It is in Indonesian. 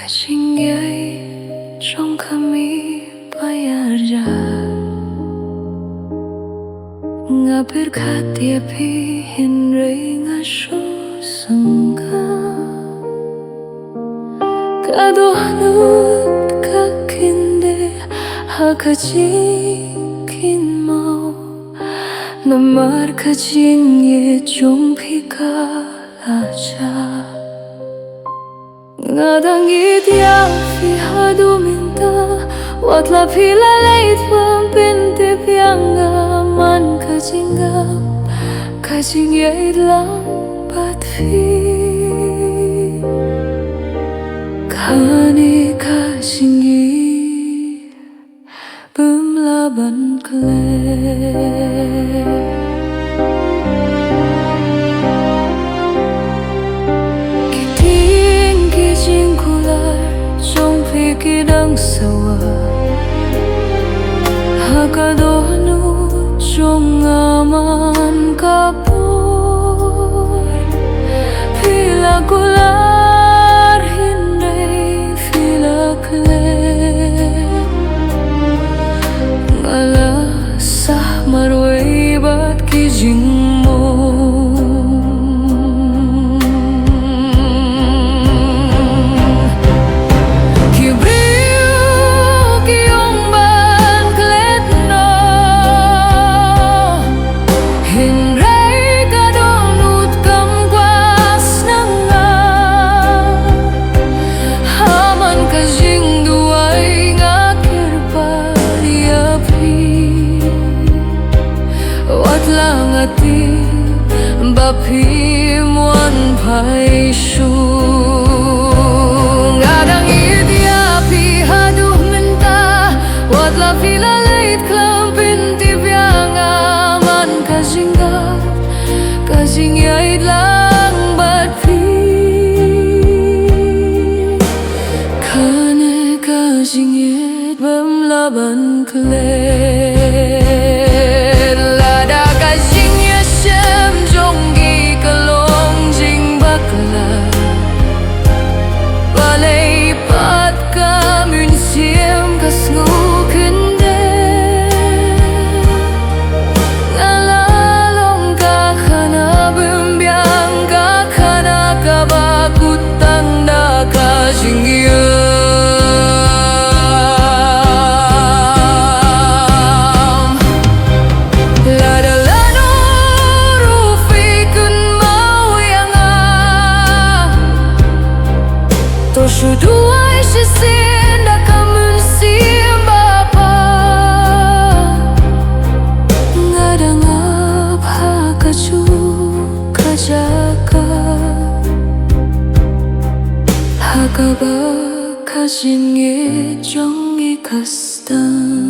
Kacingyay trong kami bayarja nga berkati api hinray nga susangka kadohnut kakinde hakajikin mau namar kajinye jong pikalaja ngadang idya fi hadu minta watla pila leit pampinte pianga man kajinga kajingya idlang patfi kani kajingi bemlaban kle Kidang sawa hakadohnu jong aman kapur pila kular hindai pila kle ngalasah marway bat kijing mo bapi muan pai shu ngadang idya pi haduh menta watla pila leit klampin tibyang aman kajingya idlang batpi kane kajingya bemlaban kle Shuduai shisinda kamun simbapa ngadang abha kaju kajaka hakaba kajinge jongi kastan